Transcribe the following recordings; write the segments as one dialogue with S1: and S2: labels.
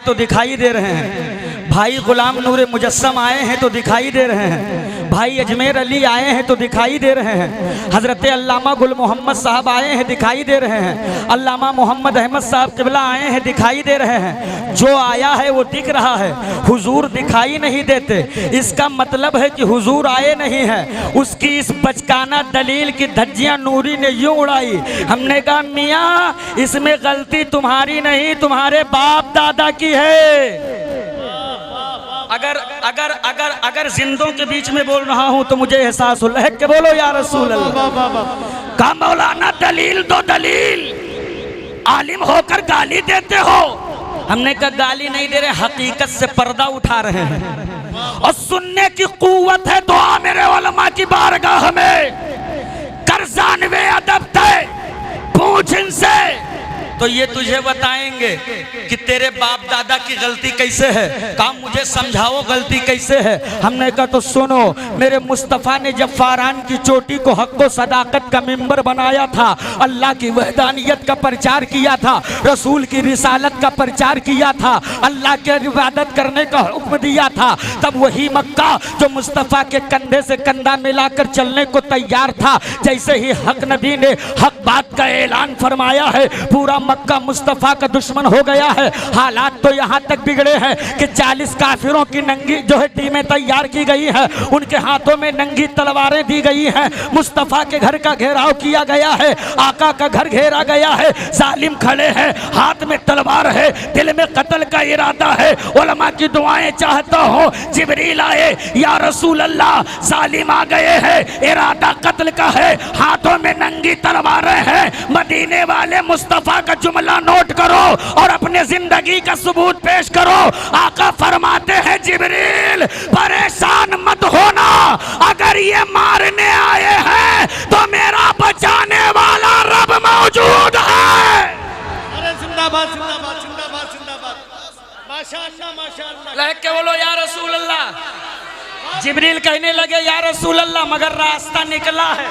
S1: तो दिखाई दे रहे हैं, भाई गुलाम नूर मुजस्सम आए हैं तो दिखाई दे रहे हैं, भाई अजमेर अली आए हैं तो दिखाई दे रहे हैं, हजरत अल्लामा गुल मोहम्मद साहब आए हैं दिखाई दे रहे हैं, अल्लामा मोहम्मद अहमद साहब किबला आए हैं दिखाई दे रहे हैं। जो आया है वो दिख रहा है, हुजूर दिखाई नहीं देते। इसका मतलब है कि हुजूर आए नहीं है। उसकी इस बचकाना दलील की धज्जियां नूरी ने यूं उड़ाई। हमने कहा मियाँ इसमें गलती तुम्हारी नहीं, तुम्हारे बाप दादा की है। अगर अगर अगर अगर जिंदों के बीच में बोल रहा हूं तो मुझे एहसास हो, लहक के बोलो या रसूल अल्लाह। कहा मौलाना दलील दो दलील, आलिम होकर गाली देते हो। हमने कहा गाली नहीं दे रहे, हकीकत से पर्दा उठा रहे हैं और सुनने की कुव्वत है। दुआ मेरे उलमा की बारगाह में कर जानवे अदब तय पूछ इनसे, तो ये तुझे बताएंगे कि तेरे बाप दादा की गलती कैसे है। कहा मुझे समझाओ गलती कैसे है। हमने कहा तो सुनो, मेरे मुस्तफ़ा ने जब फारान की चोटी को हक व सदाकत का मिंबर बनाया था, अल्लाह की वहदानियत का प्रचार किया था, रसूल की रिसालत का प्रचार किया था, अल्लाह के इबादत करने का हुक्म दिया था, तब वही मक्का जो मुस्तफ़ा के कंधे से कंधा मिलाकर चलने को तैयार था, जैसे ही हक नबी ने हक बात का ऐलान फरमाया है, पूरा मक्का मुस्तफा का दुश्मन हो गया है। हालात तो यहाँ तक बिगड़े हैं कि 40 काफिरों की नंगी जो है टीमें तैयार की गई है, उनके हाथों में नंगी तलवारें दी गई हैं। मुस्तफा के घर का घेराव किया गया है, आका का घर घेरा गया है, जालिम खड़े हैं, हाथ में तलवार है, दिल में कत्ल का इरादा है। उलमा की दुआएं चाहता हूँ, जिब्रील आए, या रसूल अल्लाह जालिम आ गए हैं, इरादा कत्ल का है, हाथों में नंगी तलवारें हैं। मदीने वाले मुस्तफा का जुमला नोट करो और अपने जिंदगी का सबूत पेश करो। आका फरमाते हैं जिब्रील परेशान मत होना, अगर ये मारने आए हैं तो मेरा बचाने वाला रब मौजूद है।
S2: अरे जिंदाबाद जिंदाबाद जिंदाबाद जिंदाबाद, माशाअल्लाह माशाअल्लाह।
S1: लहक के बोलो या रसूल अल्लाह। जिब्रील कहने लगे या रसूल अल्लाह मगर रास्ता निकला है,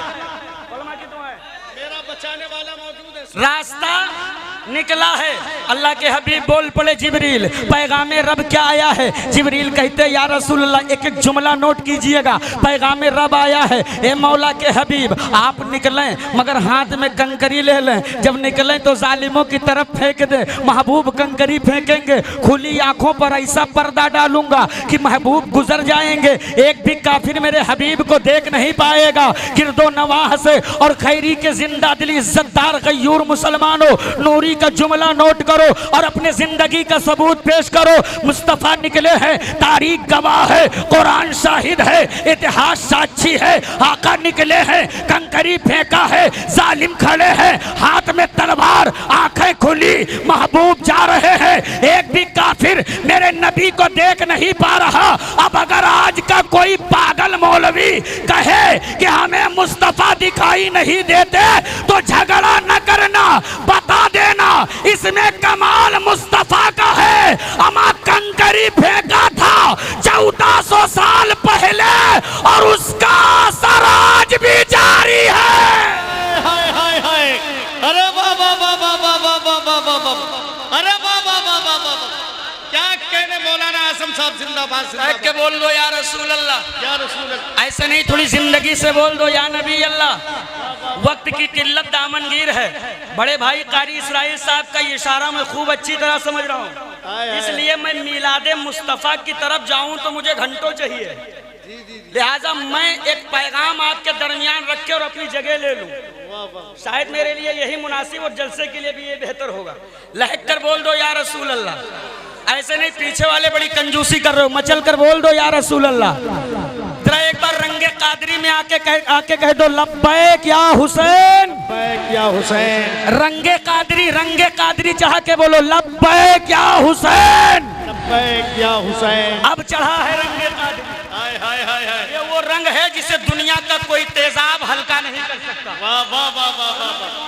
S2: मेरा बचाने वाला मौजूद है,
S1: रास्ता निकला है। अल्लाह के हबीब बोल पड़े जिब्रील पैगामे रब क्या आया है। जिब्रील कहते या रसूल अल्लाह एक एक जुमला नोट कीजिएगा, पैगामे रब आया है। ए मौला के हबीब आप निकलें मगर हाथ में कंकरी ले लें, जब निकलें तो जालिमों की तरफ फेंक दें। महबूब कंकरी फेंकेंगे, खुली आंखों पर ऐसा पर्दा डालूंगा कि महबूब गुजर जाएंगे, एक भी काफिर मेरे हबीब को देख नहीं पाएगा। गिरदो नवाह से और खैरी के जिंदा दिली इज्जतदार गयूर मुसलमानों, नूरी का जुमला नोट करो और अपने जिंदगी का सबूत पेश करो। मुस्तफा निकले हैं, तारीख गवाह है, कुरान शाहिद है, इतिहास साक्षी है। आका निकले हैं, कंकरी फेंका है, जालिम खड़े हैं, हाथ में तलवार, आंखें खुली, महबूब जा रहे हैं, एक भी काफिर मेरे नबी को देख नहीं पा रहा। अब अगर आज का कोई पागल मौलवी कहे कि हमें मुस्तफा दिखाई नहीं देते तो झगड़ा न करना, बता देना इसमें कमाल मुस्तफा का है। अमा कंकरी फेंका था 1400 साल पहले और उसका असर आज भी जारी है।
S2: हाय हाय हाय, अरे वाह वाह वाह वाह वाह वाह वाह वाह वाह, अरे वाह वाह वाह वाह वाह, क्या कहने मौलाना आसम साहब जिंदाबाद जिंदाबाद।
S1: के बोल दो या रसूल अल्लाह,
S2: या रसूल अल्लाह।
S1: ऐसे नहीं थोड़ी जिंदगी से बोल दो या नबी अल्लाह। वक्त की किल्लत दामनगीर है। बड़े भाई कारी इसराइल साहब का इशारा मैं खूब अच्छी तरह समझ रहा हूँ, इसलिए मैं मिलादे मुस्तफ़ा की तरफ जाऊं तो मुझे घंटों चाहिए। लिहाजा मैं एक पैगाम आपके दरमियान रख के और अपनी जगह ले लूं, शायद मेरे लिए यही मुनासिब और जलसे के लिए भी ये बेहतर होगा। लहक कर बोल दो या रसूल अल्लाह। ऐसे नहीं पीछे वाले बड़ी कंजूसी कर रहे हो, मचल कर बोल दो या रसूल अल्लाह। जरा एक बार रंगे कादरी में आके कह दो लब्बैक या हुसैन,
S2: लब्बैक या हुसैन।
S1: रंगे कादरी चाह के बोलो लब्बैक या हुसैन,
S2: लब्बैक या हुसैन।
S1: अब चढ़ा है रंगे कादरी।
S2: हाय हाय हाय हाय,
S1: ये वो रंग है जिसे दुनिया का कोई तेजाब हल्का नहीं कर सकता।
S2: वाह वाह वाह वाह वाह,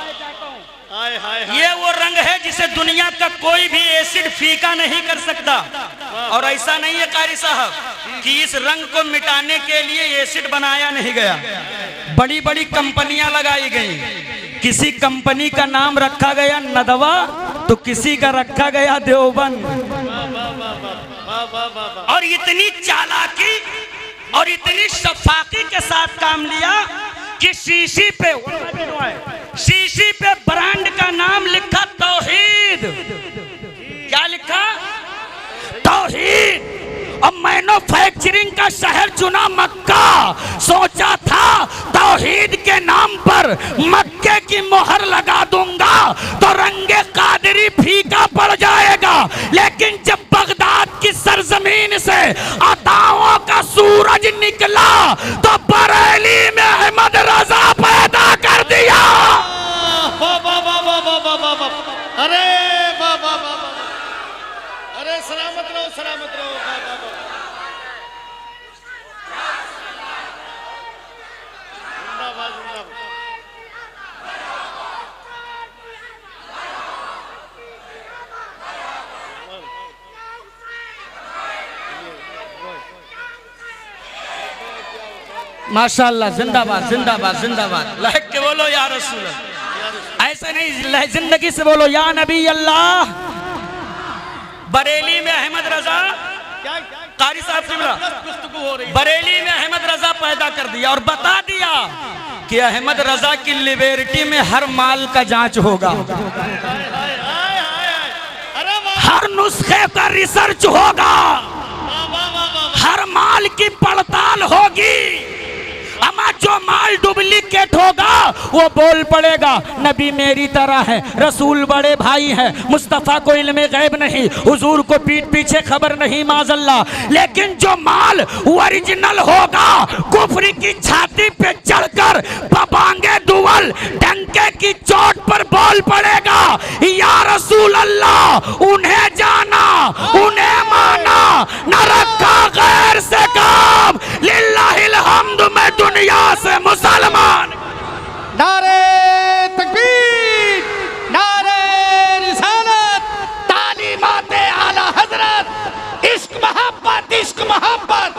S2: हाय हाय हाय।
S1: ये वो रंग है जिसे दुनिया का कोई भी एसिड फीका नहीं कर सकता। और ऐसा नहीं है कारी साहब कि इस रंग को मिटाने के लिए एसिड बनाया नहीं गया, बड़ी बड़ी कंपनियां लगाई गई। किसी कंपनी का नाम रखा गया नदवा तो किसी का रखा गया देवबंद। और इतनी चालाकी और इतनी शफाकी के साथ काम लिया कि शीशी पे ब्रांड का नाम लिखा तौहीद। क्या लिखा? तौहीद। और मैन्युफैक्चरिंग का शहर चुना मक्का। सोचा था तौहीद के नाम पर मक्के की मोहर लगा दूंगा तो रंगे कादरी फीका पड़ जाएगा, लेकिन जब बगदाद की सरजमीन से अताओं का सूरज निकला तो बरेली में अहमद रजा पैदा कर दिया।
S2: अरे बाबा, अरे सलामत रहो, सलामत रहो। जिंदाबाद, जिंदाबाद।
S1: माशाअल्लाह, जिंदाबाद जिंदाबाद जिंदाबाद। लहक के बोलो या रसूल अल्लाह। ऐसे नहीं, जिंदगी से बोलो या नबी अल्लाह। बरेली में अहमद रजा, कारी साहब से बरेली में अहमद रजा पैदा कर दिया और बता दिया कि अहमद रजा की लिबर्टी में हर माल का जांच होगा, हर नुस्खे का रिसर्च होगा, हर माल की पड़ताल होगी। अमा जो माल डुप्लीकेट होगा वो बोल पड़ेगा नबी मेरी तरह है, रसूल बड़े भाई है, मुस्तफ़ा को इल्मे गैब नहीं, हुजूर को पीठ पीछे खबर नहीं माज़अल्लाह। लेकिन जो माल ओरिजिनल होगा कुफ्र की छाती पे चढ़कर बबांगे दुवल डंके की चोट पर बोल पड़ेगा या रसूल अल्लाह। उन्हें जाना, उन्हें माना, न रखा गैर से काम, लिल्लाहिल हम्द में दुनिया से मुसलमान।
S3: नारे तकबीर, नारे रिसालत, तालीमाते आला हजरत, इश्क मोहब्बत, इश्क मोहब्बत।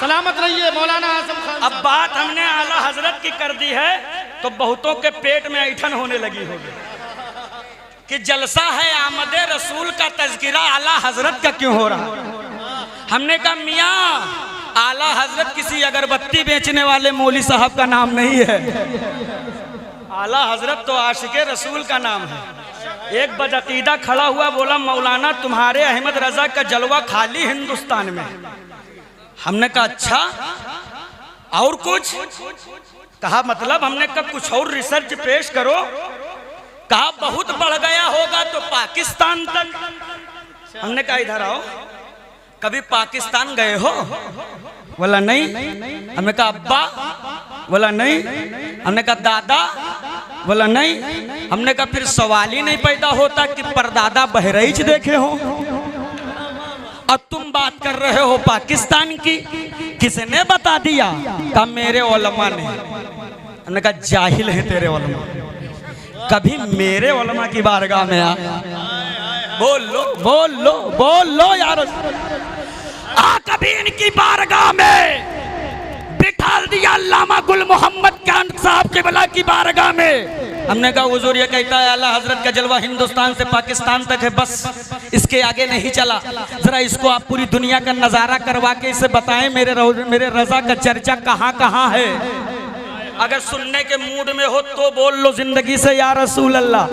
S2: सलामत रहिए मौलाना आजम खान।
S1: अब बात हमने आला हजरत की कर दी है तो बहुतों के पेट में ऐठन होने लगी होगी कि जलसा है आमदे रसूल का तज़किरा आला हजरत का क्यों हो रहा। हमने कहा मियाँ आला हजरत किसी अगरबत्ती बेचने वाले मौली साहब का नाम नहीं है, आला हजरत तो आशिके रसूल का नाम है। एक बदअकीदा खड़ा हुआ बोला मौलाना तुम्हारे अहमद रजा का जलवा खाली हिंदुस्तान में। हमने कहा अच्छा और कुछ? कहा मतलब? हमने कहा कुछ और रिसर्च पेश करो। कहा बहुत बढ़ गया होगा तो पाकिस्तान तक। हमने कहा इधर आओ, कभी पाकिस्तान गए हो? बोला नहीं। हमने कहा अब्बा? बोला नहीं। हमने कहा दादा? बोला नहीं। हमने कहा फिर सवाल ही नहीं पैदा होता कि परदादा बहराइच देखे हो और तुम बात कर रहे हो पाकिस्तान की। किसने बता दिया? कहा मेरे उलमा ने। हमने कहा जाहिल है तेरे उलमा, कभी मेरे उलमा की बारगाह में आ। बोल लो बोल लो बोल लो यार, आ कभी इनकी बारगाह में बिठा दिया अल्लामा गुल मोहम्मद खान साहब के बला की बारगाह में। हमने कहा हुजूर ये कहता है आला हजरत का जलवा हिंदुस्तान से पाकिस्तान तक है, बस इसके आगे नहीं चला। जरा इसको आप पूरी दुनिया का नजारा करवा के इसे बताएं मेरे रजा का चर्चा कहाँ कहाँ है। अगर सुनने के मूड में हो तो बोल लो जिंदगी से या रसूल अल्लाह।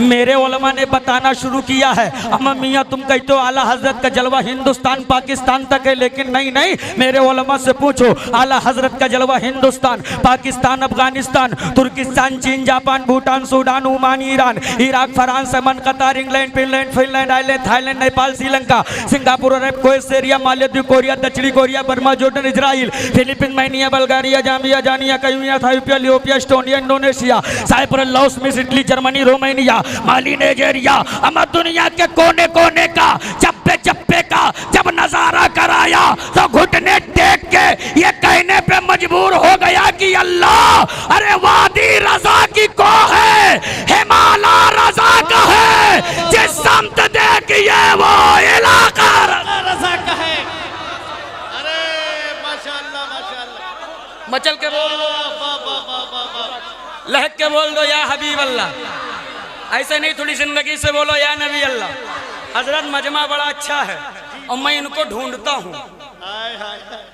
S1: मेरे उलमा ने बताना शुरू किया है। अम्मा मियाँ तुम कहते हो आला हजरत का जलवा हिंदुस्तान पाकिस्तान तक है, लेकिन नहीं नहीं, मेरे उलमा से पूछो आला हजरत का जलवा हिंदुस्तान, पाकिस्तान, अफगानिस्तान, तुर्किस्तान, चीन, Japan, Bhutan, Sudan, Oman, Iran, Iraq, France, Yemen, Qatar, England, Finland, island, Thailand, Nepal, Sri Lanka, Singapore, Arab, Kuwait, Syria, Maldives, Korea, दक्षिणी Korea, Burma, Jordan, Israel, Philippines, मैनिया, बल्गारिया, जाम्बिया, जानिया, कयूनिया, इथियोपिया, लियोपिया, एस्टोनिया, इंडोनेशिया, साइप्रस, लाओस, मिस्र, Italy, Germany, Romania, Mali, Nigeria. अमर दुनिया के कोने कोने का, चप्पे चप्पे का जब नजारा कराया तो घुटने टेक के ये कहने पे मजबूर हो गया कि अल्लाह अरे वादी रजा की को है, हिमालय रजा का है, जिस समत देखिए वो इलाका
S2: रजा का है। अरे माशाअल्लाह माशाअल्लाह।
S1: मचल के बोल, लहक के बोल दो या हबीब अल्लाह। ऐसे नहीं, थोड़ी जिंदगी से बोलो या नबी अल्लाह। हजरत मजमा बड़ा अच्छा है और मैं इनको ढूंढता हूँ,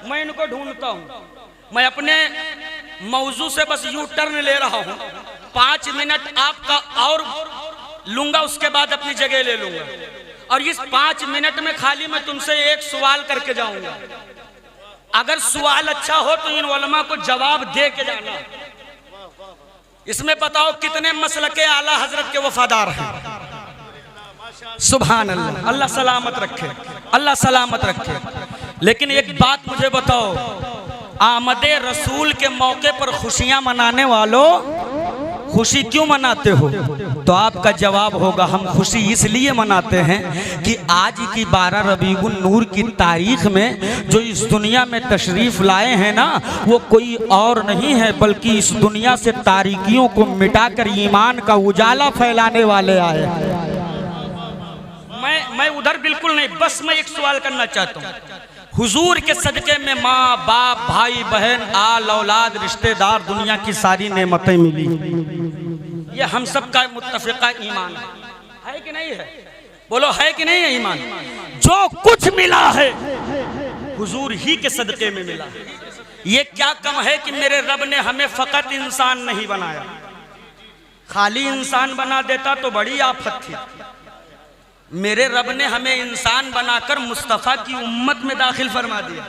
S1: मैं इनको ढूंढता हूँ। मैं अपने मौजू से बस यू टर्न ले रहा हूँ, 5 मिनट आपका और लूंगा, उसके बाद अपनी जगह ले लूंगा। और इस 5 मिनट में खाली मैं तुमसे एक सवाल करके जाऊंगा। अगर सवाल अच्छा हो तो इन उलमा को जवाब दे के जाना। इसमें बताओ कितने मसलके आला हजरत के वफादार हैं। सुभान अल्लाह, अल्लाह सलामत रखे, अल्लाह सलामत रखे। लेकिन एक बात मुझे बताओ, आमदे रसूल के मौके पर खुशियां मनाने वालों, खुशी क्यों मनाते हो? तो आपका जवाब होगा, हम खुशी इसलिए मनाते हैं कि आज की 12 रबीउन नूर की तारीख में जो इस दुनिया में तशरीफ लाए हैं ना, वो कोई और नहीं है बल्कि इस दुनिया से तारीकियों को मिटाकर ईमान का उजाला फैलाने वाले आए हैं। मैं उधर बिल्कुल नहीं, बस मैं एक सवाल करना चाहता हूँ। हुजूर के सदके में माँ बाप भाई बहन आल औलाद रिश्तेदार दुनिया की सारी नेमतें मिली, ये हम सब का मुत्तफिका ईमान है कि नहीं है? बोलो है कि नहीं है ईमान? जो कुछ मिला है हुजूर ही के सदके में मिला। ये क्या कम है कि मेरे रब ने हमें फकत इंसान नहीं बनाया, खाली इंसान बना देता तो बड़ी आफत थी। मेरे रब ने हमें इंसान बनाकर मुस्तफ़ा की उम्मत में दाखिल फरमा दिया।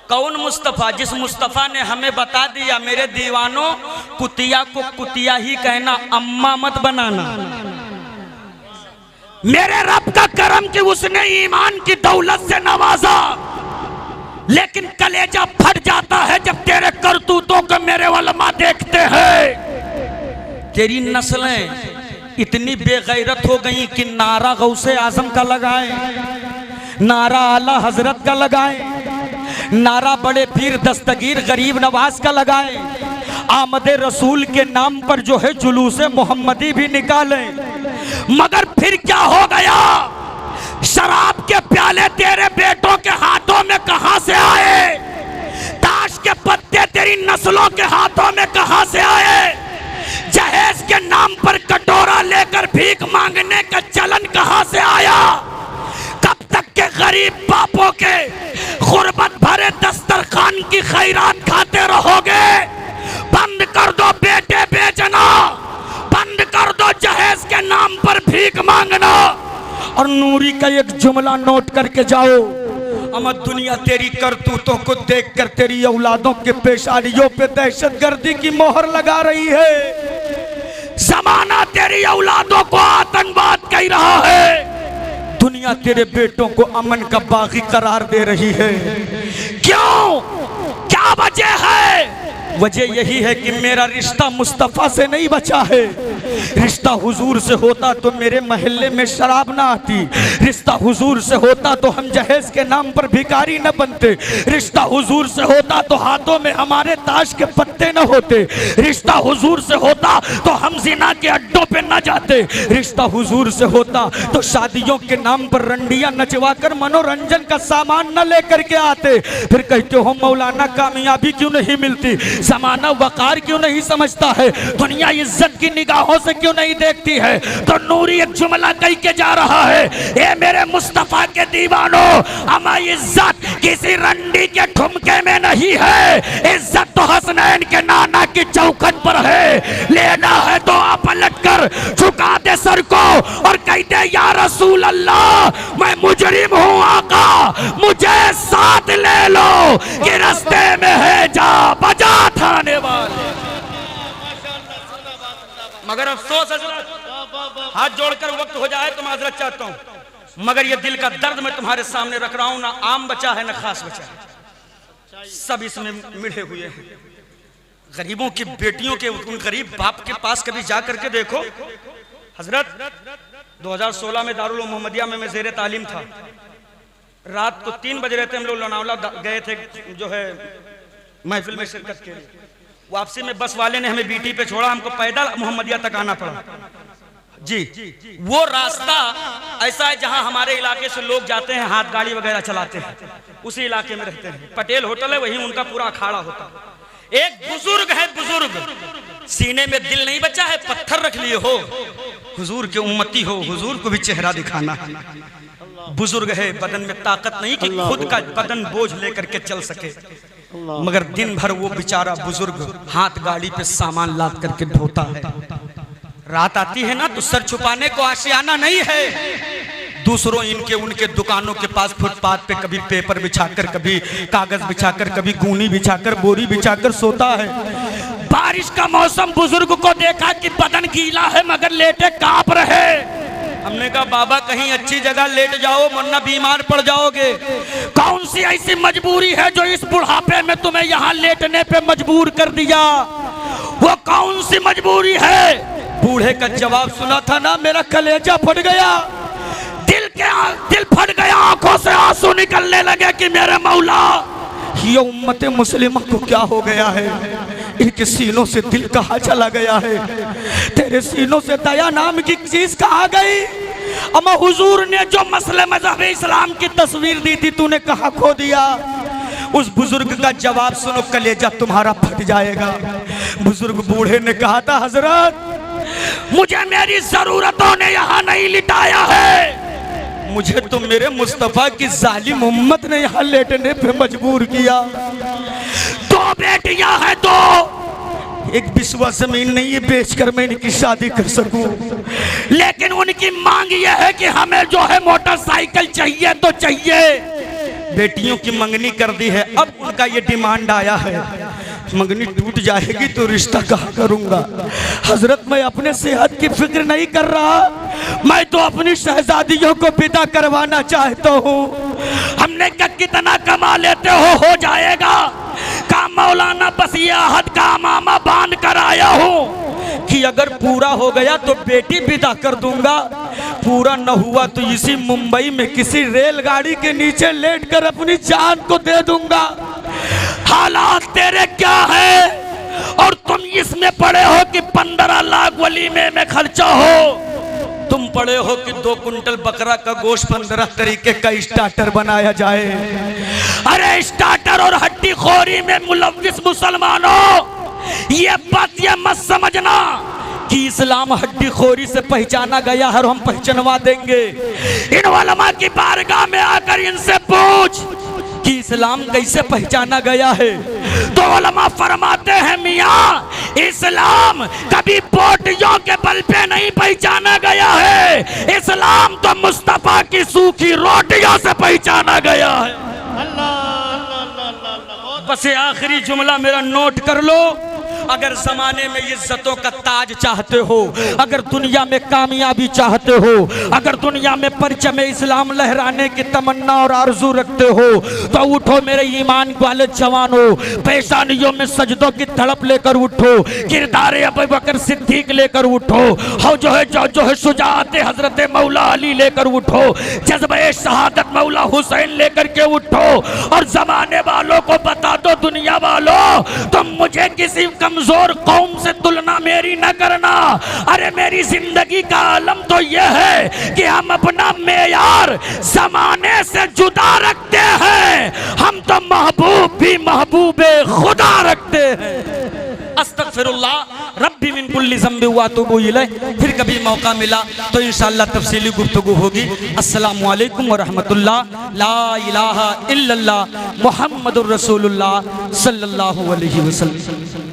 S1: कौन मुस्तफ़ा? जिस मुस्तफ़ा ने हमें बता दिया, मेरे दीवानों कुतिया को कुतिया ही कहना, अम्मा मत बनाना। मेरे रब का करम कि उसने ईमान की दौलत से नवाजा, लेकिन कलेजा फट जाता है जब तेरे करतूतों को मेरे उलमा देखते हैं। तेरी नस्लें इतनी बेगैरत हो गई कि नारा गौसे आजम का लगाए, नारा आला हजरत का लगाए, नारा बड़े पीर दस्तगीर गरीब नवाज का लगाए, आमदे रसूल के नाम पर जो है जुलूसे मोहम्मदी भी निकाले। मगर फिर क्या हो गया? शराब के प्याले तेरे बेटों के हाथों में कहां से आए? ताश के पत्ते तेरी नस्लों के हाथों में कहां से आए? जहेज के नाम पर कटोरा लेकर भीख मांगने का चलन कहां से आया? कब तक के गरीब बापों के गुर्बत भरे दस्तरखान की खैरात खाते रहोगे? बंद कर दो बेटे बेचना, बंद कर दो जहेज के नाम पर भीख मांगना। और नूरी का एक जुमला नोट करके जाओ, अमर दुनिया तेरी करतूतों को देखकर तेरी औलादों के पेशानियों पे दहशतगर्दी की मोहर लगा रही है। जमाना तेरी औलादों को आतंकवाद कह रहा है, दुनिया तेरे बेटों को अमन का बागी करार दे रही है। क्यों? क्या वजह है? वजह यही है कि मेरा रिश्ता मुस्तफ़ा से नहीं बचा है। रिश्ता हुजूर से होता तो मेरे महल्ले में शराब ना आती, रिश्ता हुजूर से होता तो हम जहेज के नाम पर भिखारी न बनते, रिश्ता हुजूर से होता तो हाथों में हमारे ताश के पत्ते न होते, रिश्ता हुजूर से होता तो हम जिना के अड्डों पे न जाते, रिश्ता हुजूर से होता तो शादियों के नाम पर रंडियां नचवा कर मनोरंजन का सामान न लेकर के आते। फिर कहते हो मौलाना कामयाबी क्यों नहीं मिलती, ज़माना वकार क्यों नहीं समझता है, दुनिया इज्जत की निगाहों से क्यों नहीं देखती है? तो नूरी एक जुमला कह के जा रहा है, ए मेरे मुस्तफ़ा के दीवानों, हमारी इज्जत किसी रंडी के ठुमके में नहीं है, इज्जत तो हसनैन के नाना की चौखट पर है। लेना है तो आप पलट कर झुका दे सर को और कह दे या रसूल अल्लाह मैं मुजरिम हूँ आका, मुझे साथ ले लो कि रास्ते में है जा बजा थाने वाले। मगर अफसोस हजरत, हाथ जोड़कर वक्त हो जाए तो माजरत चाहता हूं, मगर ये दिल का दर्द मैं तुम्हारे सामने रख रहा हूं, ना आम बचा है ना खास बचा है, सब इसमें मिले हुए हैं। गरीबों की बेटियों के उन गरीब बाप के पास कभी जा करके देखो। हजरत 2016 में दारुल मोहम्मदिया में मैं ज़ेरे तालीम था, रात को 3 बज रहे थे, हम लोग लोनावला गए थे जो है महफिल में शिरकत के लिए। वापसी में बस वाले ने हमें बीटी पे छोड़ा, हमको पैदल मोहम्मदिया तक आना पड़ा। जी, वो रास्ता ऐसा है जहां हमारे इलाके से लोग जाते हैं, हाथ गाड़ी वगैरह चलाते हैं, उसी इलाके में रहते हैं। पटेल होटल है, वहीं उनका पूरा अखाड़ा होता है। एक बुजुर्ग है, बुजुर्ग, सीने में दिल नहीं बचा है, पत्थर रख लिए हो, हुजूर के उम्मती हो, हुजूर को भी चेहरा दिखाना है। बुजुर्ग है, बदन में ताकत नहीं कि खुद का बदन बोझ लेकर के चल सके, मगर दिन भर वो बेचारा बुजुर्ग हाथ गाड़ी पे सामान लाद करके ढोता है। रात आती है ना तो सर छुपाने को आशियाना नहीं है। दूसरों इनके उनके दुकानों के पास फुटपाथ पे कभी पेपर बिछाकर, कभी कागज बिछाकर, कभी गूनी बिछाकर, बोरी बिछाकर सोता है। बारिश का मौसम, बुजुर्ग को देखा कि बदन गीला है मगर लेटे कांप रहे। हमने कहा बाबा कहीं अच्छी जगह लेट जाओ वरना बीमार पड़ जाओगे। कौन सी ऐसी मजबूरी है जो इस बुढ़ापे में तुम्हें यहाँ लेटने पे मजबूर कर दिया? वो कौन सी मजबूरी है? बूढ़े का जवाब सुना था ना, मेरा कलेजा फट गया, दिल फट गया, आंखों से आंसू निकलने लगे कि मेरे मौला ये उम्मत मुस्लिमा को क्या हो गया है? इनके सीनों से दिल कहाँ चला गया है? तेरे सीनों से दया नाम की चीज कहाँ गई? अम्मा हुजूर ने जो मसले मज़हब इस्लाम की तस्वीर दी थी तूने कहाँ खो दिया? उस बुजुर्ग का जवाब सुनो, कलेजा तुम्हारा फट जाएगा। बुजुर्ग बूढ़े ने कहा था, हजरत मुझे मेरी जरूरतों ने यहाँ नहीं लिटाया है, मुझे तो मेरे मुस्तफा की जालिम उम्मत ने यहाँ लेटने पे मजबूर किया। दो बेटियां हैं, दो, एक बिस्वा जमीन नहीं है बेचकर मैं इनकी शादी कर सकूं, लेकिन उनकी मांग यह है कि हमें जो है मोटरसाइकिल चाहिए तो चाहिए। बेटियों की मंगनी कर दी है, अब उनका ये डिमांड आया है, मंगनी टूट जाएगी तो रिश्ता कहाँ करूंगा? हजरत मैं अपने सेहत की फिक्र नहीं कर रहा, मैं तो अपनी शहजादियों को विदा करवाना चाहता हूँ। हमने कहा कितना कमा लेते हो जाएगा? का मौलाना बस ये अहद का मामा बांध कर आया हूँ कि अगर पूरा हो गया तो बेटी विदा कर दूंगा, पूरा न हुआ तो इसी मुंबई में किसी रेलगाड़ी के नीचे लेटकर अपनी जान को दे दूंगा। हालात तेरे क्या है और तुम इसमें पड़े हो कि 15 लाख वलीमे में खर्चा हो, तुम पड़े हो कि 2 कुंटल बकरा का गोश्त 15 तरीके का स्टार्टर बनाया जाए। अरे स्टार्टर और हड्डी खोरी में मुलव्विस मुसलमानों, ये बात ये मत समझना कि इस्लाम हड्डी खोरी से पहचाना गया है और हम पहचानवा देंगे। इन उलमा की बारगाह में आकर इनसे पूछ कि इस्लाम कैसे पहचाना गया है, तो उलमा फरमाते हैं मियाँ इस्लाम कभी पोटियों के बल पे नहीं पहचाना गया है, इस्लाम तो मुस्तफा की सूखी रोटियों से पहचाना गया है। बस ये आखिरी जुमला मेरा नोट कर लो। अगर जमाने में इज्जतों का ताज चाहते हो, अगर दुनिया में कामयाबी चाहते हो, अगर दुनिया में परचम इस्लाम लहराने की तमन्ना और आरजू रखते हो, तो उठो मेरे ईमान वाले जवानों, पेशानियों में सजदों की तड़प लेकर उठो, किरदार अबू बकर सिद्दीक लेकर उठो, हो जो है शुजाअत हजरत मौला अली लेकर उठो, जज्बे शहादत मौला हुसैन लेकर के उठो, और जमाने वालों को बता दो, दुनिया वालों तुम मुझे किसी कमजोर कौम से तुलना मेरी न करना। अरे मेरी जिंदगी का आलम तो यह है कि हम अपना मेयार जमाने से जुदा रखते हैं, हम तो महबूब भी महबूबे खुदा रखते हैं। अस्तगफिरुल्लाह रब्बी मिन कुल्ली ज़ंबि व अतूबु इलैह। फिर कभी मौका मिला तो इंशाअल्लाह तफसीली गुफ्तगू होगी। अस्सलामु अलैकुम व रहमतुल्लाह। ला इलाहा इल्लल्लाह मुहम्मदुर रसूलुल्लाह सल्लल्लाहु अलैहि वसल्लम।